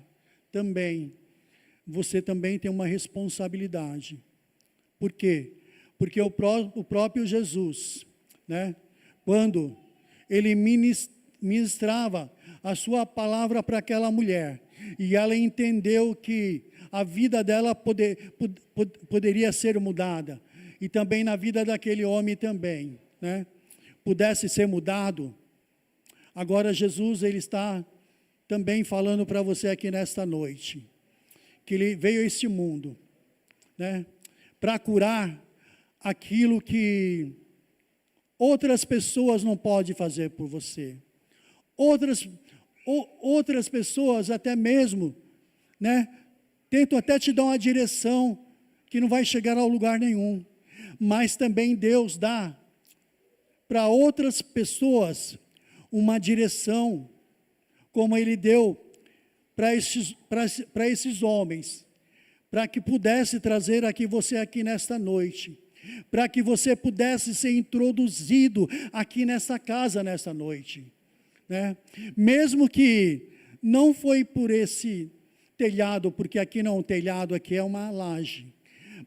você também tem uma responsabilidade. Por quê? Porque o próprio Jesus, né, quando ele ministrava a sua palavra para aquela mulher, e ela entendeu que a vida dela poderia ser mudada, e também na vida daquele homem também, né, pudesse ser mudado. Agora Jesus, ele está também falando para você aqui nesta noite, que ele veio a este mundo, né, para curar aquilo que outras pessoas não podem fazer por você. Outras pessoas até mesmo, né, tentam até te dar uma direção que não vai chegar a lugar nenhum. Mas também Deus dá para outras pessoas uma direção, como Ele deu para esses homens, para que pudesse trazer aqui você aqui nesta noite, para que você pudesse ser introduzido aqui nessa casa nesta noite, né? Mesmo que não foi por esse telhado, porque aqui não é um telhado, aqui é uma laje,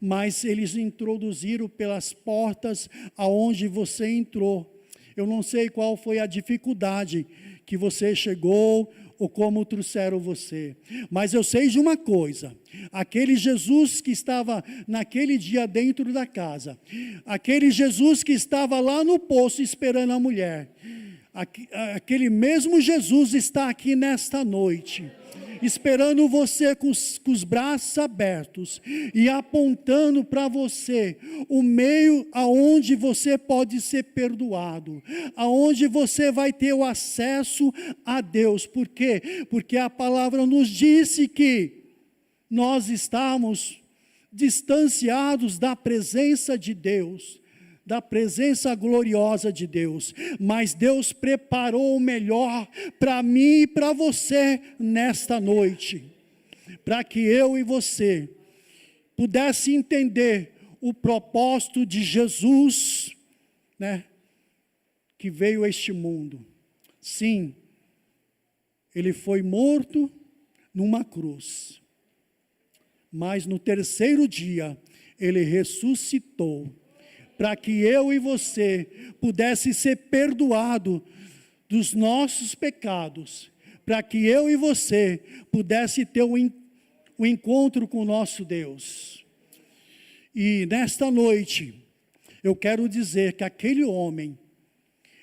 mas eles introduziram pelas portas aonde você entrou. Eu não sei qual foi a dificuldade que você chegou ou como trouxeram você, mas eu sei de uma coisa: aquele Jesus que estava naquele dia dentro da casa, aquele Jesus que estava lá no poço esperando a mulher, aquele mesmo Jesus está aqui nesta noite, esperando você com os braços abertos e apontando para você o meio aonde você pode ser perdoado, aonde você vai ter o acesso a Deus. Por quê? Porque a palavra nos disse que nós estamos distanciados da presença de Deus, da presença gloriosa de Deus, mas Deus preparou o melhor para mim e para você nesta noite, para que eu e você pudesse entender o propósito de Jesus, né, que veio a este mundo. Sim, ele foi morto numa cruz, mas no terceiro dia ele ressuscitou, para que eu e você pudesse ser perdoado dos nossos pecados, para que eu e você pudesse ter um encontro com o nosso Deus. E nesta noite, eu quero dizer que aquele homem,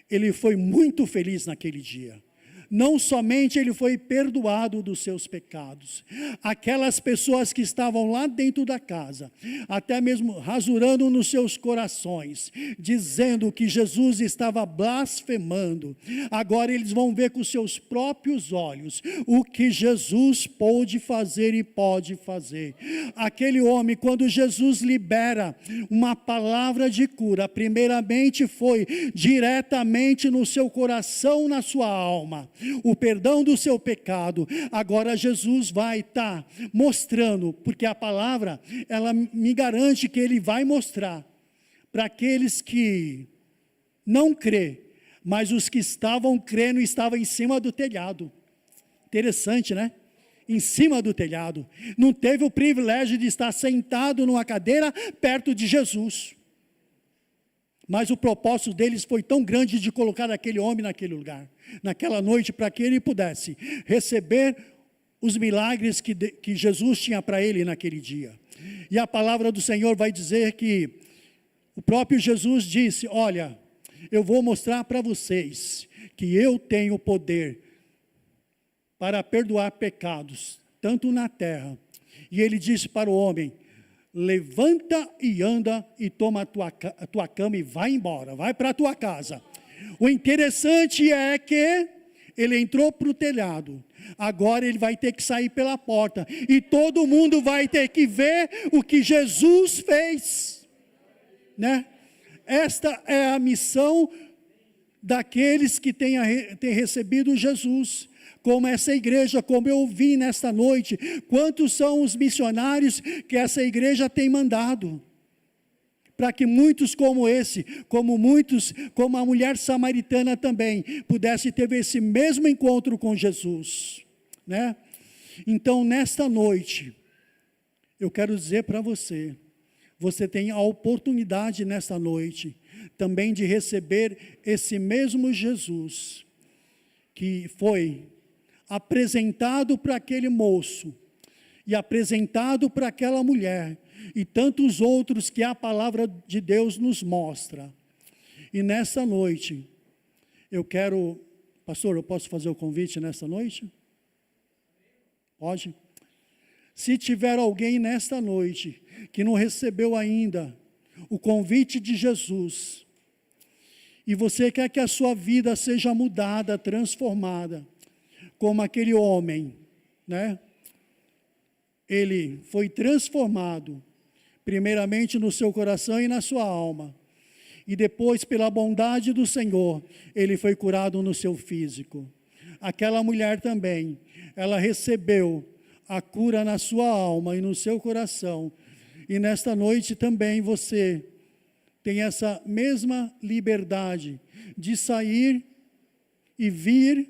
ele foi muito feliz naquele dia. Não somente ele foi perdoado dos seus pecados, aquelas pessoas que estavam lá dentro da casa, até mesmo rasurando nos seus corações, dizendo que Jesus estava blasfemando, agora eles vão ver com seus próprios olhos o que Jesus pôde fazer e pode fazer. Aquele homem, quando Jesus libera uma palavra de cura, primeiramente foi diretamente no seu coração, na sua alma, o perdão do seu pecado. Agora Jesus vai estar mostrando, porque a palavra, ela me garante que ele vai mostrar para aqueles que não crê, mas os que estavam crendo estavam em cima do telhado. Interessante, né? Em cima do telhado, não teve o privilégio de estar sentado numa cadeira perto de Jesus, mas o propósito deles foi tão grande de colocar aquele homem naquele lugar, naquela noite, para que ele pudesse receber os milagres que Jesus tinha para ele naquele dia. E a palavra do Senhor vai dizer que o próprio Jesus disse: olha, eu vou mostrar para vocês que eu tenho poder para perdoar pecados, tanto na terra. E ele disse para o homem: levanta e anda e toma a tua cama e vai embora, vai para a tua casa. O interessante é que ele entrou para o telhado, agora ele vai ter que sair pela porta, e todo mundo vai ter que ver o que Jesus fez, né? Esta é a missão daqueles que têm recebido Jesus, como essa igreja, como eu vi nesta noite. Quantos são os missionários que essa igreja tem mandado? Para que muitos como esse, como a mulher samaritana também, pudesse ter esse mesmo encontro com Jesus, né? Então, nesta noite, eu quero dizer para você, você tem a oportunidade nesta noite, também de receber esse mesmo Jesus, que foi apresentado para aquele moço, e apresentado para aquela mulher, e tantos outros que a palavra de Deus nos mostra. E nessa noite, eu quero, pastor, eu posso fazer o convite nessa noite? Pode? Se tiver alguém nesta noite, que não recebeu ainda o convite de Jesus, e você quer que a sua vida seja mudada, transformada, como aquele homem, né? Ele foi transformado, primeiramente no seu coração e na sua alma, e depois, pela bondade do Senhor, ele foi curado no seu físico. Aquela mulher também, ela recebeu a cura na sua alma e no seu coração, e nesta noite também você tem essa mesma liberdade de sair e vir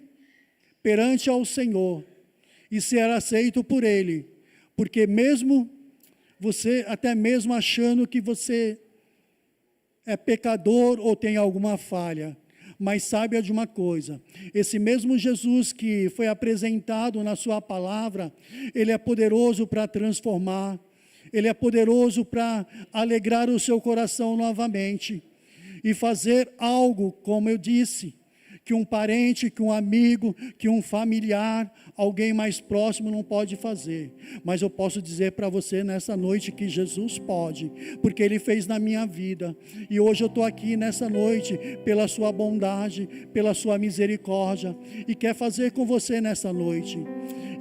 perante ao Senhor e ser aceito por Ele, porque mesmo você, até mesmo achando que você é pecador ou tem alguma falha, mas saiba de uma coisa, esse mesmo Jesus que foi apresentado na sua palavra, Ele é poderoso para transformar, Ele é poderoso para alegrar o seu coração novamente, e fazer algo, como eu disse, que um parente, que um amigo, que um familiar, alguém mais próximo não pode fazer. Mas eu posso dizer para você nessa noite que Jesus pode, porque Ele fez na minha vida. E hoje eu estou aqui nessa noite pela sua bondade, pela sua misericórdia, e quer fazer com você nessa noite.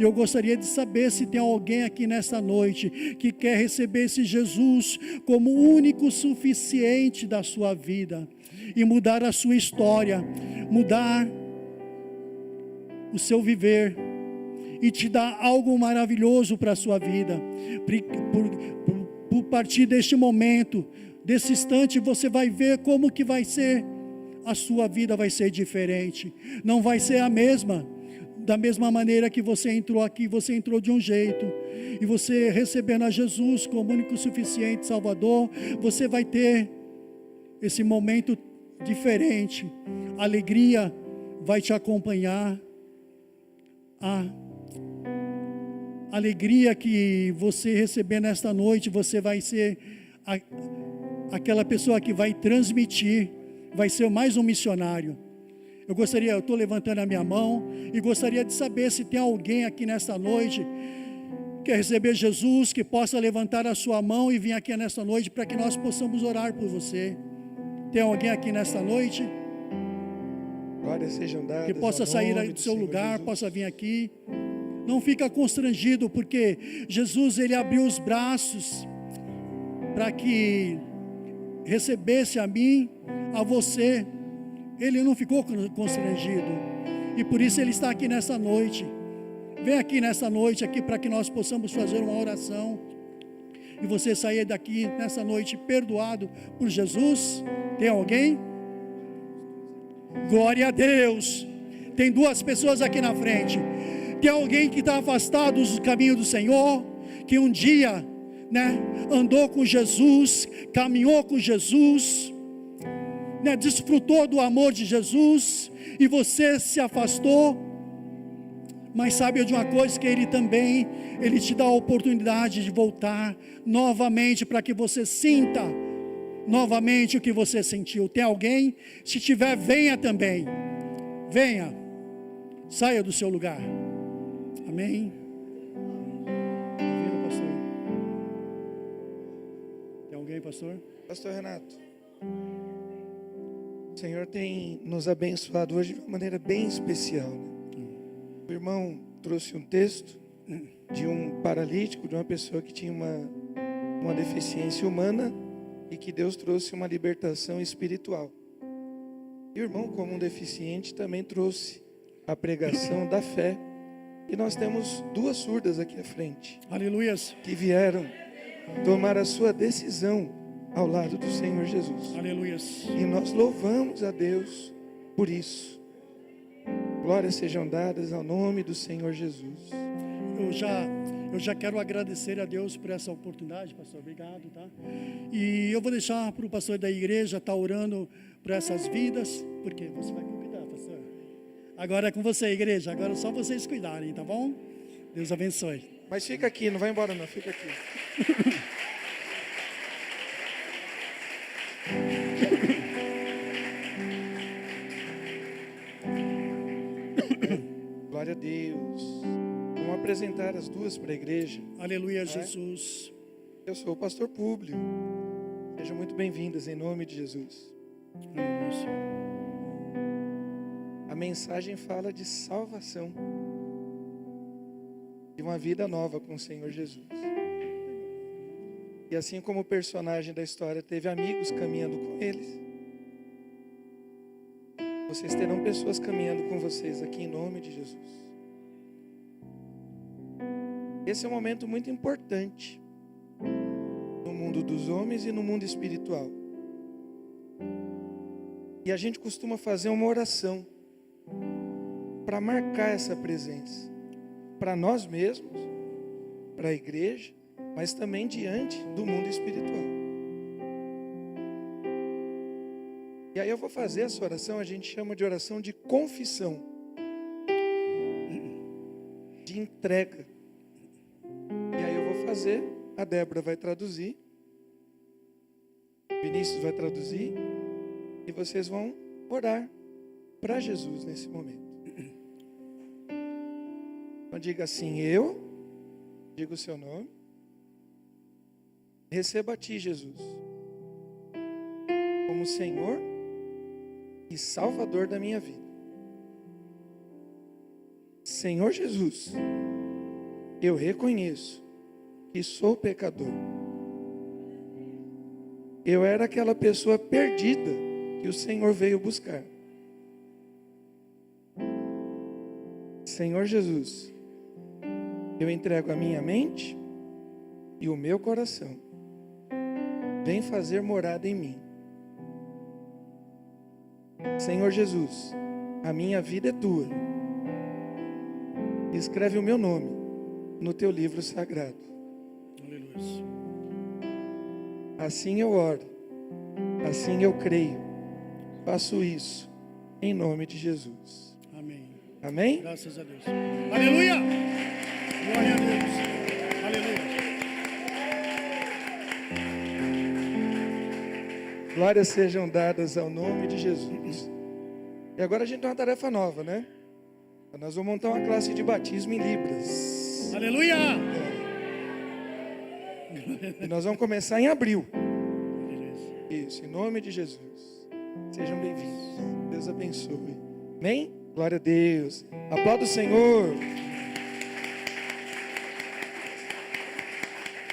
E eu gostaria de saber se tem alguém aqui nessa noite que quer receber esse Jesus como o único suficiente da sua vida, e mudar a sua história, mudar o seu viver, e te dar algo maravilhoso para a sua vida. Por partir deste momento, desse instante, você vai ver como que vai ser, a sua vida vai ser diferente, não vai ser a mesma, da mesma maneira que você entrou aqui, você entrou de um jeito, e você recebendo a Jesus como único suficiente Salvador, você vai ter esse momento diferente, a alegria vai te acompanhar, a alegria que você receber nesta noite, você vai ser aquela pessoa que vai transmitir, vai ser mais um missionário. Eu estou levantando a minha mão, e gostaria de saber se tem alguém aqui nesta noite, que quer receber Jesus, que possa levantar a sua mão e vir aqui nesta noite, para que nós possamos orar por você. Tem alguém aqui nesta noite? Glórias sejam dadas, que possa sair do seu lugar, possa vir aqui. Não fica constrangido, porque Jesus, Ele abriu os braços para que recebesse a mim, a você. Ele não ficou constrangido, e por isso Ele está aqui nessa noite. Vem aqui nessa noite aqui, para que nós possamos fazer uma oração, e você sair daqui nessa noite perdoado por Jesus. Tem alguém? Glória a Deus. Tem duas pessoas aqui na frente. Tem alguém que está afastado do caminho do Senhor, que um dia, andou com Jesus, caminhou com Jesus, desfrutou do amor de Jesus, e você se afastou. Mas sabe de uma coisa, que Ele te dá a oportunidade de voltar novamente, para que você sinta novamente o que você sentiu. Tem alguém? Se tiver, venha também. Venha, saia do seu lugar. Amém. Vira, pastor. Tem alguém, pastor? Pastor Renato, o Senhor tem nos abençoado hoje de uma maneira bem especial, né? O irmão trouxe um texto de um paralítico, de uma pessoa que tinha uma deficiência humana e que Deus trouxe uma libertação espiritual. E o irmão, como um deficiente, também trouxe a pregação da fé. E nós temos duas surdas aqui à frente, Aleluias. que vieram tomar a sua decisão ao lado do Senhor Jesus. Aleluias. E nós louvamos a Deus por isso. Glórias sejam dadas ao nome do Senhor Jesus. Eu já quero agradecer a Deus por essa oportunidade, pastor. Obrigado, tá? E eu vou deixar para o pastor da igreja estar orando por essas vidas, porque você vai cuidar, pastor. Agora é com você, igreja. Agora é só vocês cuidarem, tá bom? Deus abençoe. Mas fica aqui, não vai embora não, fica aqui. Glória a Deus. Vamos apresentar as duas para a igreja. Aleluia, Jesus. Eu sou o pastor Públio. Sejam muito bem-vindas em nome de Jesus. A mensagem fala de salvação, de uma vida nova com o Senhor Jesus. E assim como o personagem da história teve amigos caminhando com eles, vocês terão pessoas caminhando com vocês aqui em nome de Jesus. Esse é um momento muito importante no mundo dos homens e no mundo espiritual. E a gente costuma fazer uma oração para marcar essa presença, para nós mesmos, para a igreja, mas também diante do mundo espiritual. E aí eu vou fazer essa oração, a gente chama de oração de confissão, de entrega. E aí eu vou fazer, a Débora vai traduzir, Vinícius vai traduzir, e vocês vão orar para Jesus nesse momento. Então diga assim: eu, diga o seu nome, receba a ti, Jesus, como Senhor e Salvador da minha vida. Senhor Jesus, eu reconheço que sou pecador. Eu era aquela pessoa perdida que o Senhor veio buscar. Senhor Jesus, eu entrego a minha mente e o meu coração. Vem fazer morada em mim. Senhor Jesus, a minha vida é tua. Escreve o meu nome no teu livro sagrado. Aleluia. Assim eu oro, assim eu creio. Faço isso em nome de Jesus. Amém. Amém? Graças a Deus. Aleluia. Glória a Deus. Aleluia. Glórias sejam dadas ao nome de Jesus. E agora a gente tem uma tarefa nova, né? Nós vamos montar uma classe de batismo em Libras. Aleluia. E nós vamos começar em abril. Isso, em nome de Jesus. Sejam bem-vindos. Deus abençoe. Amém? Glória a Deus. Aplauda o Senhor.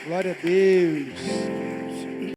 Glória a Deus.